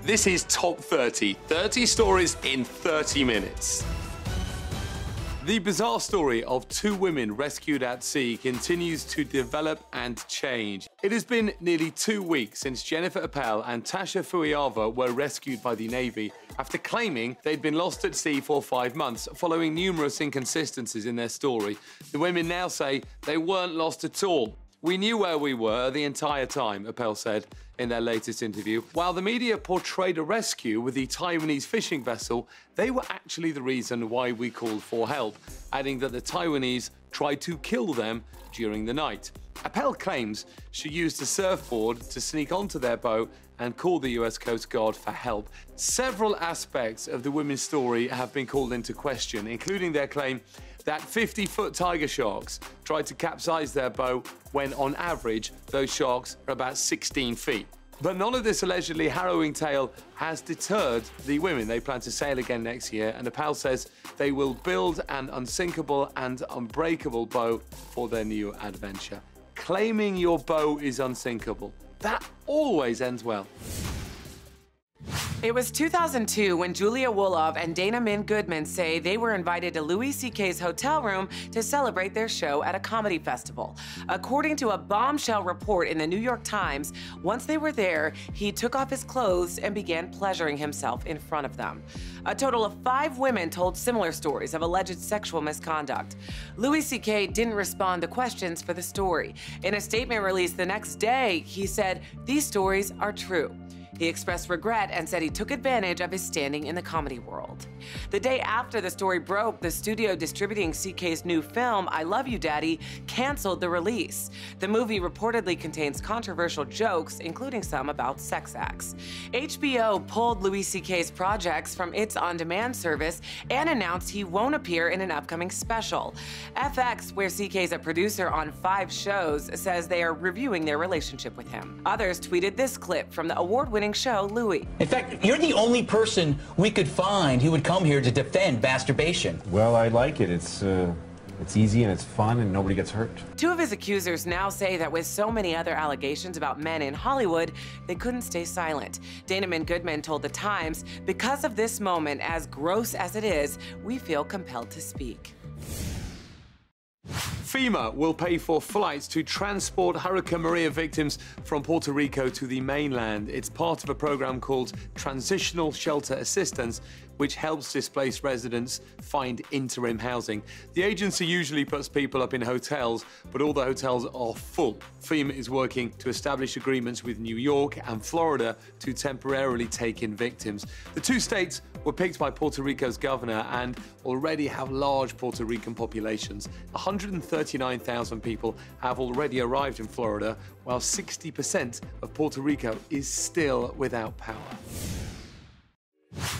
This is Top 30. 30 stories in 30 minutes. The bizarre story of two women rescued at sea continues to develop and change. It has been nearly 2 weeks since Jennifer Appel and Tasha Fuiava were rescued by the Navy after claiming they'd been lost at sea for 5 months following numerous inconsistencies in their story. The women now say they weren't lost at all. "We knew where we were the entire time," Appel said in their latest interview. While the media portrayed a rescue with the Taiwanese fishing vessel, they were actually the reason why we called for help, adding that the Taiwanese tried to kill them during the night. Appel claims she used a surfboard to sneak onto their boat and call the US Coast Guard for help. Several aspects of the women's story have been called into question, including their claim that 50-foot tiger sharks tried to capsize their boat when, on average, those sharks are about 16 feet. But none of this allegedly harrowing tale has deterred the women. They plan to sail again next year, and Appel says they will build an unsinkable and unbreakable boat for their new adventure. Claiming your boat is unsinkable, that always ends well. It was 2002 when Julia Wolof and Dana Min Goodman say they were invited to Louis C.K.'s hotel room to celebrate their show at a comedy festival. According to a bombshell report in the New York Times, once they were there, he took off his clothes and began pleasuring himself in front of them. A total of 5 women told similar stories of alleged sexual misconduct. Louis C.K. didn't respond to questions for the story. In a statement released the next day, he said, "These stories are true." He expressed regret and said he took advantage of his standing in the comedy world. The day after the story broke, the studio distributing CK's new film, I Love You, Daddy, canceled the release. The movie reportedly contains controversial jokes, including some about sex acts. HBO pulled Louis CK's projects from its on-demand service and announced he won't appear in an upcoming special. FX, where CK's a producer on 5 shows, says they are reviewing their relationship with him. Others tweeted this clip from the award-winning show, Louis. In fact, you're the only person we could find who would come here to defend masturbation. Well, I like it. It's easy and it's fun and nobody gets hurt. 2 of his accusers now say that with so many other allegations about men in Hollywood, they couldn't stay silent. Dana Min Goodman told The Times, "Because of this moment, as gross as it is, we feel compelled to speak." FEMA will pay for flights to transport Hurricane Maria victims from Puerto Rico to the mainland. It's part of a program called Transitional Shelter Assistance, which helps displaced residents find interim housing. The agency usually puts people up in hotels, but all the hotels are full. FEMA is working to establish agreements with New York and Florida to temporarily take in victims. The 2 states were picked by Puerto Rico's governor and already have large Puerto Rican populations. 139,000 people have already arrived in Florida, while 60% of Puerto Rico is still without power.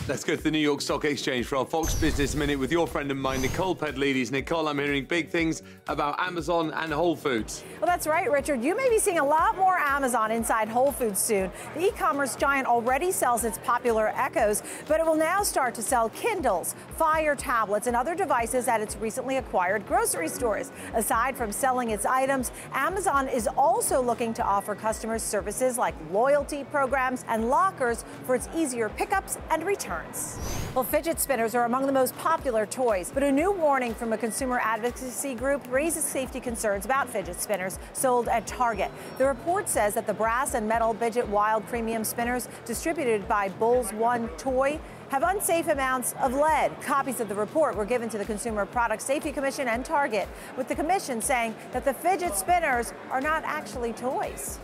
Let's go to the New York Stock Exchange for our Fox Business Minute with your friend of mine, Nicole Pedlides. Nicole, I'm hearing big things about Amazon and Whole Foods. Well, that's right, Richard. You may be seeing a lot more Amazon inside Whole Foods soon. The e-commerce giant already sells its popular Echoes, but it will now start to sell Kindles, Fire tablets, and other devices at its recently acquired grocery stores. Aside from selling its items, Amazon is also looking to offer customers services like loyalty programs and lockers for its easier pickups and returns. Well, fidget spinners are among the most popular toys, but a new warning from a consumer advocacy group raises safety concerns about fidget spinners sold at Target. The report says that the brass and metal Fidget Wild premium spinners distributed by Bulls One Toy have unsafe amounts of lead. Copies of the report were given to the Consumer Product Safety Commission and Target, with the commission saying that the fidget spinners are not actually toys.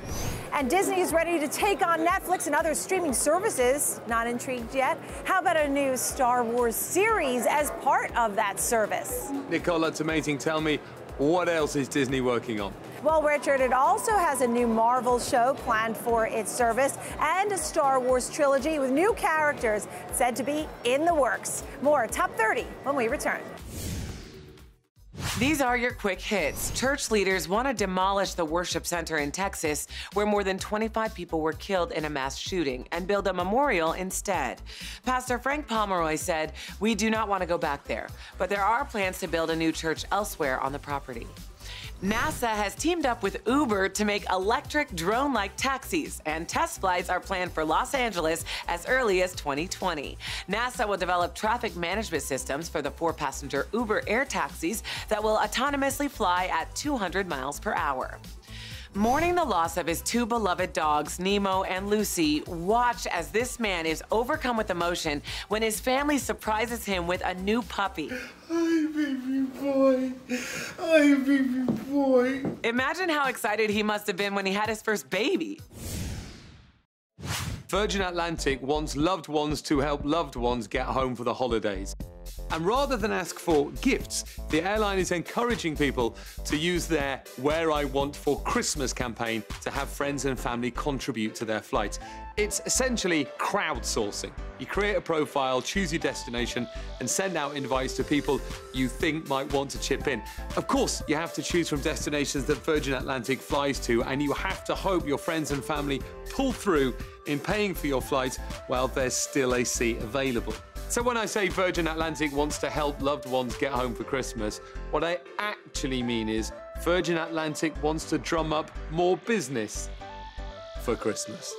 And Disney is ready to take on Netflix and other streaming services. Not intrigued yet? How about a new Star Wars series as part of that service? Nicole, that's amazing. Tell me, what else is Disney working on? Well, Richard, it also has a new Marvel show planned for its service and a Star Wars trilogy with new characters said to be in the works. More Top 30 when we return. These are your quick hits. Church leaders want to demolish the worship center in Texas, where more than 25 people were killed in a mass shooting, and build a memorial instead. Pastor Frank Pomeroy said, "We do not want to go back there, but there are plans to build a new church elsewhere on the property." NASA has teamed up with Uber to make electric drone-like taxis, and test flights are planned for Los Angeles as early as 2020. NASA will develop traffic management systems for the 4-passenger Uber air taxis that will autonomously fly at 200 miles per hour. Mourning the loss of his 2 beloved dogs, Nemo and Lucy, watch as this man is overcome with emotion when his family surprises him with a new puppy. Hi, baby boy. Hi, baby boy. Imagine how excited he must have been when he had his first baby. Virgin Atlantic wants loved ones to help loved ones get home for the holidays. And rather than ask for gifts, the airline is encouraging people to use their Where I Want for Christmas campaign to have friends and family contribute to their flight. It's essentially crowdsourcing. You create a profile, choose your destination, and send out invites to people you think might want to chip in. Of course, you have to choose from destinations that Virgin Atlantic flies to, and you have to hope your friends and family pull through in paying for your flight while there's still a seat available. So when I say Virgin Atlantic wants to help loved ones get home for Christmas, what I actually mean is Virgin Atlantic wants to drum up more business for Christmas.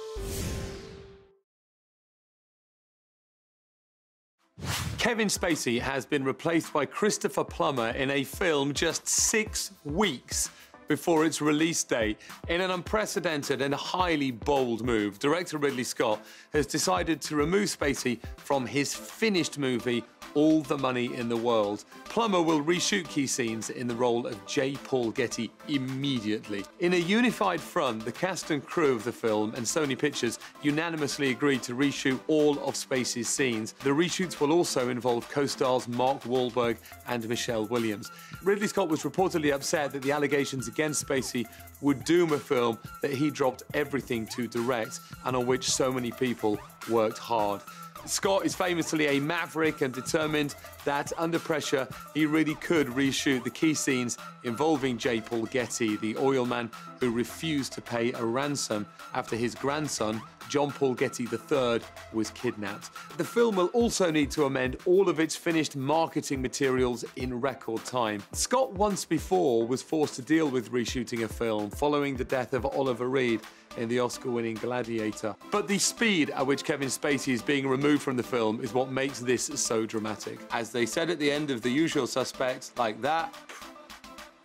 Kevin Spacey has been replaced by Christopher Plummer in a film just 6 weeks before its release date. In an unprecedented and highly bold move, director Ridley Scott has decided to remove Spacey from his finished movie, All the Money in the World. Plummer will reshoot key scenes in the role of J. Paul Getty immediately. In a unified front, the cast and crew of the film and Sony Pictures unanimously agreed to reshoot all of Spacey's scenes. The reshoots will also involve co-stars Mark Wahlberg and Michelle Williams. Ridley Scott was reportedly upset that the allegations against Spacey would doom a film that he dropped everything to direct and on which so many people worked hard. Scott is famously a maverick and determined that, under pressure, he really could reshoot the key scenes involving J. Paul Getty, the oil man who refused to pay a ransom after his grandson, John Paul Getty III, was kidnapped. The film will also need to amend all of its finished marketing materials in record time. Scott once before was forced to deal with reshooting a film following the death of Oliver Reed in the Oscar-winning Gladiator. But the speed at which Kevin Spacey is being removed from the film is what makes this so dramatic. As they said at the end of The Usual Suspects, like that,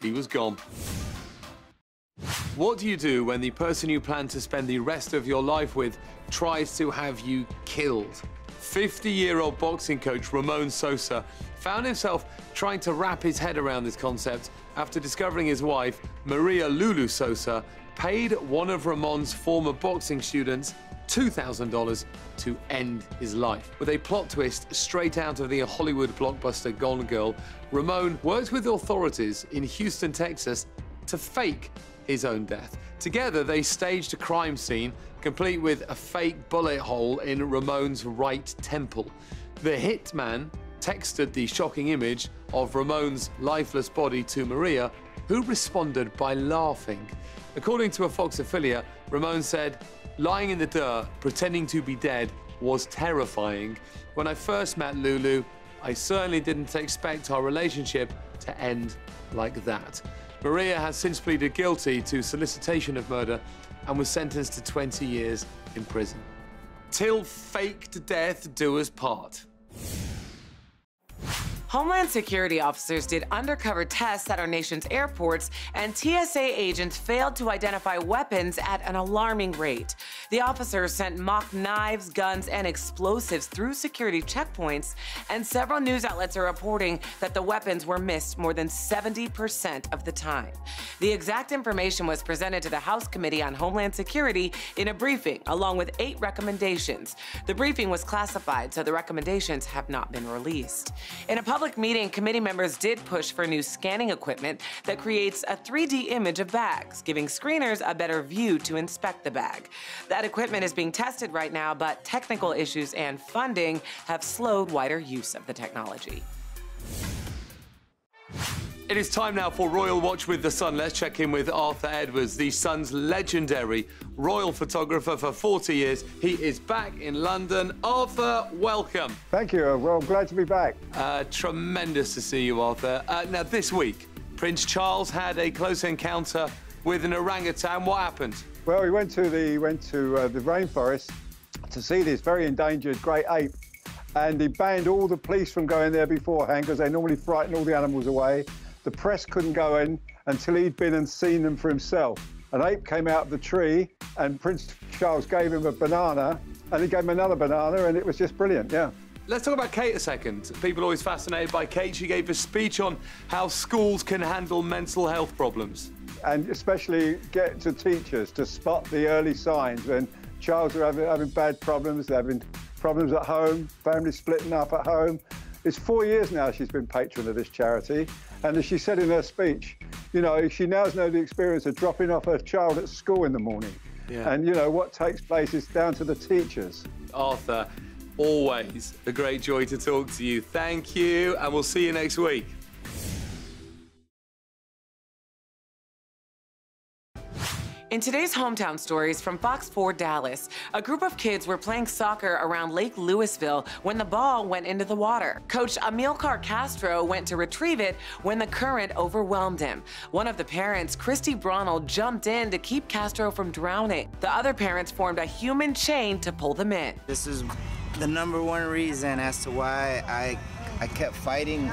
he was gone. What do you do when the person you plan to spend the rest of your life with tries to have you killed? 50-year-old boxing coach Ramon Sosa found himself trying to wrap his head around this concept after discovering his wife, Maria Lulu Sosa, paid one of Ramon's former boxing students $2,000 to end his life. With a plot twist straight out of the Hollywood blockbuster Gone Girl, Ramon worked with authorities in Houston, Texas, to fake his own death. Together, they staged a crime scene, complete with a fake bullet hole in Ramon's right temple. The hitman texted the shocking image of Ramon's lifeless body to Maria, who responded by laughing. According to a Fox affiliate, Ramon said, "Lying in the dirt, pretending to be dead, was terrifying. When I first met Lulu, I certainly didn't expect our relationship to end like that." Maria has since pleaded guilty to solicitation of murder and was sentenced to 20 years in prison. Till faked death do us part. Homeland Security officers did undercover tests at our nation's airports, and TSA agents failed to identify weapons at an alarming rate. The officers sent mock knives, guns, and explosives through security checkpoints, and several news outlets are reporting that the weapons were missed more than 70% of the time. The exact information was presented to the House Committee on Homeland Security in a briefing, along with 8 recommendations. The briefing was classified, so the recommendations have not been released. In a public meeting, committee members did push for new scanning equipment that creates a 3D image of bags, giving screeners a better view to inspect the bag. That equipment is being tested right now, but technical issues and funding have slowed wider use of the technology. It is time now for Royal Watch with the Sun. Let's check in with Arthur Edwards, the Sun's legendary royal photographer for 40 years. He is back in London. Arthur, welcome. Thank you. Well, glad to be back. Tremendous to see you, Arthur. Now, this week, Prince Charles had a close encounter with an orangutan. What happened? Well, we went to the rainforest to see this very endangered great ape, and he banned all the police from going there beforehand because they normally frighten all the animals away. The press couldn't go in until he'd been and seen them for himself. An ape came out of the tree, and Prince Charles gave him a banana, and he gave him another banana, and it was just brilliant, yeah. Let's talk about Kate a second. People are always fascinated by Kate. She gave a speech on how schools can handle mental health problems. And especially get to teachers to spot the early signs when children are having bad problems, they're having problems at home, families splitting up at home. It's 4 years now she's been patron of this charity. And as she said in her speech, you know, she now knows the experience of dropping off her child at school in the morning. Yeah. And, you know, what takes place is down to the teachers. Arthur, always a great joy to talk to you. Thank you, and we'll see you next week. In today's Hometown Stories from Fox 4 Dallas, a group of kids were playing soccer around Lake Louisville when the ball went into the water. Coach Amilcar Castro went to retrieve it when the current overwhelmed him. One of the parents, Christy Bronald, jumped in to keep Castro from drowning. The other parents formed a human chain to pull them in. This is the #1 reason as to why I kept fighting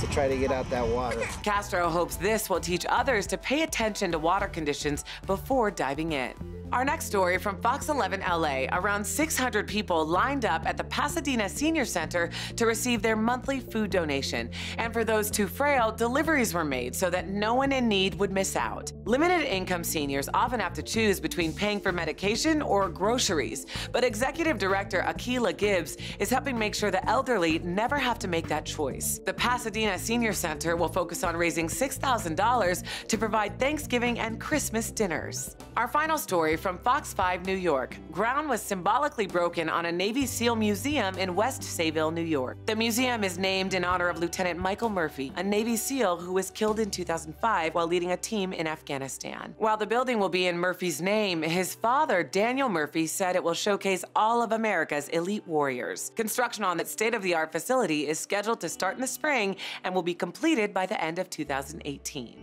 to try to get out that water. Castro hopes this will teach others to pay attention to water conditions before diving in. Our next story from Fox 11 LA, around 600 people lined up at the Pasadena Senior Center to receive their monthly food donation. And for those too frail, deliveries were made so that no one in need would miss out. Limited income seniors often have to choose between paying for medication or groceries, but Executive Director Akila Gibbs is helping make sure the elderly never have to make that choice. The Pasadena Senior Center will focus on raising $6,000 to provide Thanksgiving and Christmas dinners. Our final story from Fox 5 New York. Ground was symbolically broken on a Navy SEAL museum in West Sayville, New York. The museum is named in honor of Lieutenant Michael Murphy, a Navy SEAL who was killed in 2005 while leading a team in Afghanistan. While the building will be in Murphy's name, his father, Daniel Murphy, said it will showcase all of America's elite warriors. Construction on that state-of-the-art facility is scheduled to start in the spring and will be completed by the end of 2018.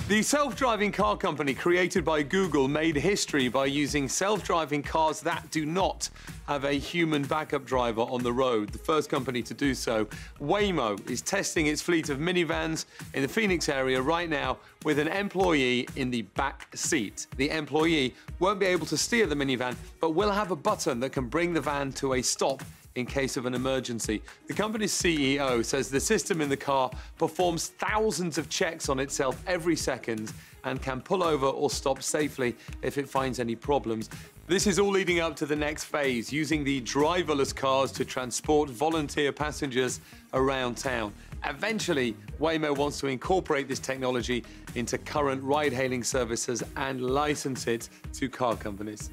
The self-driving car company created by Google made history by using self-driving cars that do not have a human backup driver on the road. The first company to do so, Waymo, is testing its fleet of minivans in the Phoenix area right now with an employee in the back seat. The employee won't be able to steer the minivan, but will have a button that can bring the van to a stop in case of an emergency. The company's CEO says the system in the car performs thousands of checks on itself every second and can pull over or stop safely if it finds any problems. This is all leading up to the next phase, using the driverless cars to transport volunteer passengers around town. Eventually, Waymo wants to incorporate this technology into current ride-hailing services and license it to car companies.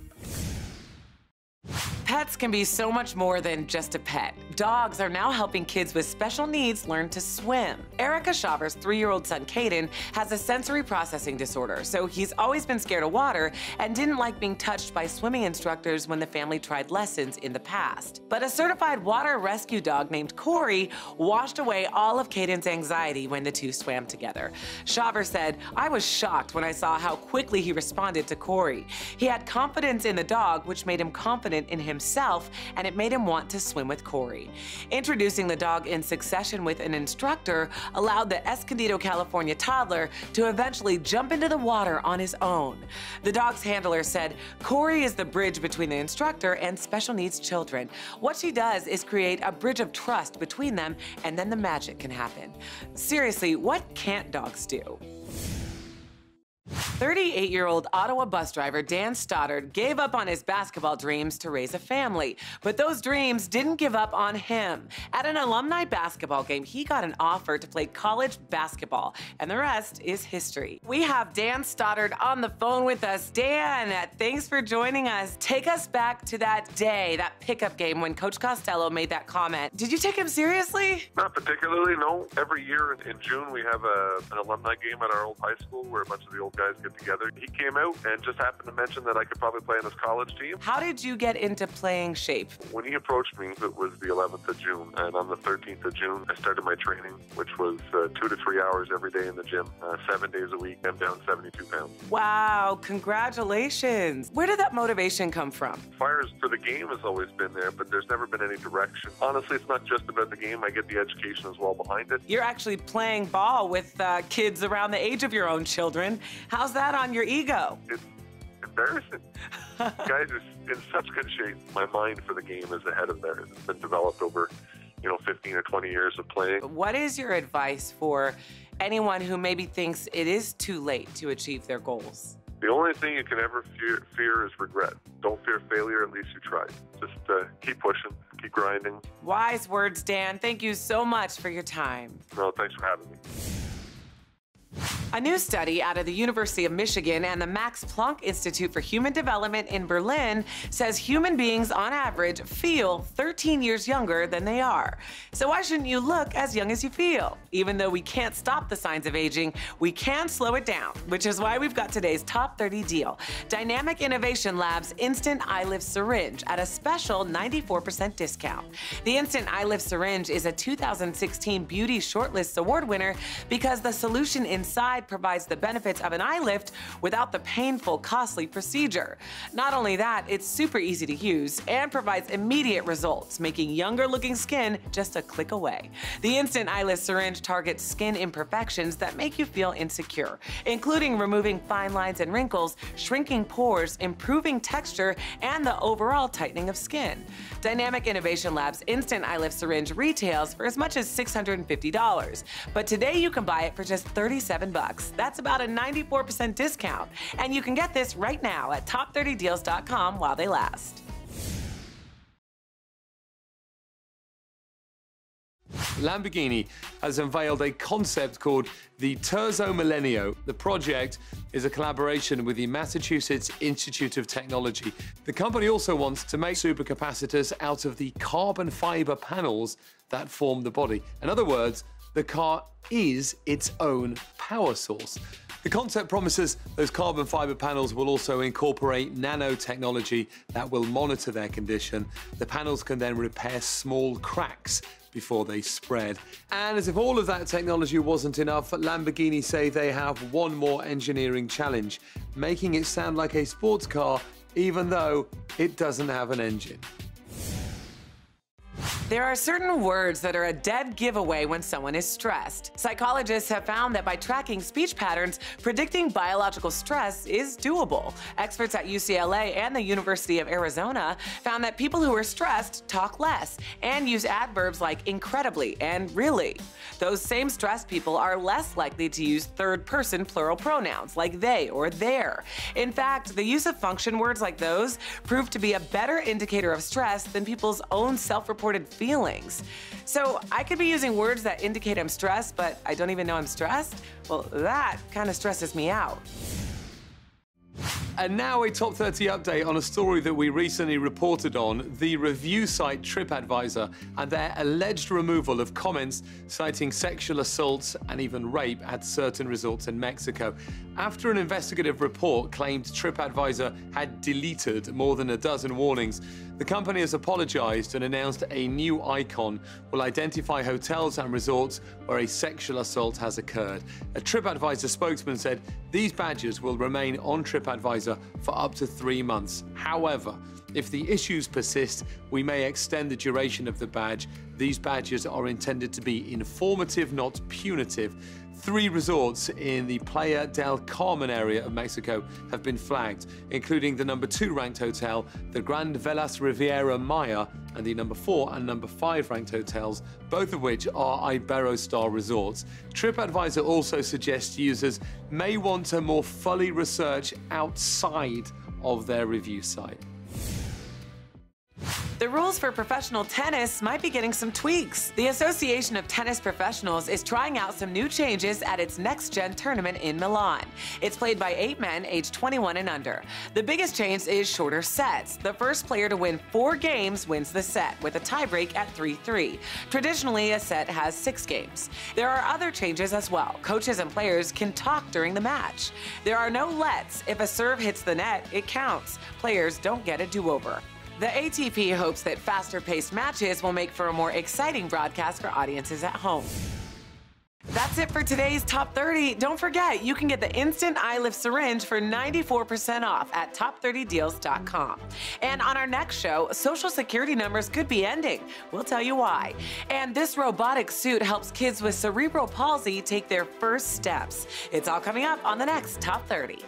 Pets can be so much more than just a pet. Dogs are now helping kids with special needs learn to swim. Erica Shaver's 3-year-old son, Caden, has a sensory processing disorder, so he's always been scared of water and didn't like being touched by swimming instructors when the family tried lessons in the past. But a certified water rescue dog named Corey washed away all of Caden's anxiety when the two swam together. Shaver said, "I was shocked when I saw how quickly he responded to Corey. He had confidence in the dog, which made him confident in himself, and it made him want to swim with Corey." Introducing the dog in succession with an instructor allowed the Escondido, California toddler to eventually jump into the water on his own. The dog's handler said, "Corey is the bridge between the instructor and special needs children. What she does is create a bridge of trust between them, and then the magic can happen." Seriously, what can't dogs do? 38-year-old Ottawa bus driver Dan Stoddard gave up on his basketball dreams to raise a family, but those dreams didn't give up on him. At an alumni basketball game, he got an offer to play college basketball, and the rest is history. We have Dan Stoddard on the phone with us. Dan, thanks for joining us. Take us back to that day, that pickup game when Coach Costello made that comment. Did you take him seriously? Not particularly, no. Every year in June, we have an alumni game at our old high school where a bunch of the old guys get together. He came out and just happened to mention that I could probably play on his college team. How did you get into playing shape? When he approached me, it was the 11th of June, and on the 13th of June, I started my training, which was 2 to 3 hours every day in the gym, 7 days a week. I'm down 72 pounds. Wow, congratulations. Where did that motivation come from? Fires for the game has always been there, but there's never been any direction. Honestly, it's not just about the game. I get the education as well behind it. You're actually playing ball with kids around the age of your own children. How's that on your ego? It's embarrassing. Guys are in such good shape. My mind for the game is ahead of theirs. It's been developed over, 15 or 20 years of playing. What is your advice for anyone who maybe thinks it is too late to achieve their goals? The only thing you can ever fear is regret. Don't fear failure, at least you tried. Just keep pushing, keep grinding. Wise words, Dan. Thank you so much for your time. No, thanks for having me. A new study out of the University of Michigan and the Max Planck Institute for Human Development in Berlin says human beings, on average, feel 13 years younger than they are. So why shouldn't you look as young as you feel? Even though we can't stop the signs of aging, we can slow it down, which is why we've got today's Top 30 deal. Dynamic Innovation Lab's Instant Eye Lift Syringe at a special 94% discount. The Instant Eye Lift Syringe is a 2016 Beauty Shortlist Award winner because the solution inside provides the benefits of an eye lift without the painful, costly procedure. Not only that, it's super easy to use and provides immediate results, making younger-looking skin just a click away. The Instant Eye Lift Syringe targets skin imperfections that make you feel insecure, including removing fine lines and wrinkles, shrinking pores, improving texture, and the overall tightening of skin. Dynamic Innovation Lab's Instant Eye Lift Syringe retails for as much as $650, but today you can buy it for just $37. That's about a 94% discount. And you can get this right now at top30deals.com while they last. Lamborghini has unveiled a concept called the Terzo Millennio. The project is a collaboration with the Massachusetts Institute of Technology. The company also wants to make supercapacitors out of the carbon fiber panels that form the body. In other words, the car is its own power source. The concept promises those carbon fiber panels will also incorporate nanotechnology that will monitor their condition. The panels can then repair small cracks before they spread. And as if all of that technology wasn't enough, Lamborghini say they have one more engineering challenge, making it sound like a sports car even though it doesn't have an engine. There are certain words that are a dead giveaway when someone is stressed. Psychologists have found that by tracking speech patterns, predicting biological stress is doable. Experts at UCLA and the University of Arizona found that people who are stressed talk less and use adverbs like incredibly and really. Those same stressed people are less likely to use third-person plural pronouns like they or their. In fact, the use of function words like those prove to be a better indicator of stress than people's own self-reported feelings. So I could be using words that indicate I'm stressed, but I don't even know I'm stressed? Well, that kind of stresses me out. And now a Top 30 update on a story that we recently reported on, the review site TripAdvisor and their alleged removal of comments citing sexual assaults and even rape at certain resorts in Mexico. After an investigative report claimed TripAdvisor had deleted more than a dozen warnings, the company has apologized and announced a new icon will identify hotels and resorts where a sexual assault has occurred. A TripAdvisor spokesman said these badges will remain on TripAdvisor for up to 3 months. However, if the issues persist, we may extend the duration of the badge. These badges are intended to be informative, not punitive. 3 resorts in the Playa del Carmen area of Mexico have been flagged, including the number 2 ranked hotel, the Grand Velas Riviera Maya, and the number 4 and number 5 ranked hotels, both of which are Iberostar resorts. TripAdvisor also suggests users may want to more fully research outside of their review site. The rules for professional tennis might be getting some tweaks. The Association of Tennis Professionals is trying out some new changes at its next-gen tournament in Milan. It's played by 8 men aged 21 and under. The biggest change is shorter sets. The first player to win 4 games wins the set, with a tiebreak at 3-3. Traditionally, a set has 6 games. There are other changes as well. Coaches and players can talk during the match. There are no lets. If a serve hits the net, it counts. Players don't get a do-over. The ATP hopes that faster-paced matches will make for a more exciting broadcast for audiences at home. That's it for today's Top 30. Don't forget, you can get the Instant Eye Lift Syringe for 94% off at top30deals.com. And on our next show, Social Security numbers could be ending. We'll tell you why. And this robotic suit helps kids with cerebral palsy take their first steps. It's all coming up on the next Top 30.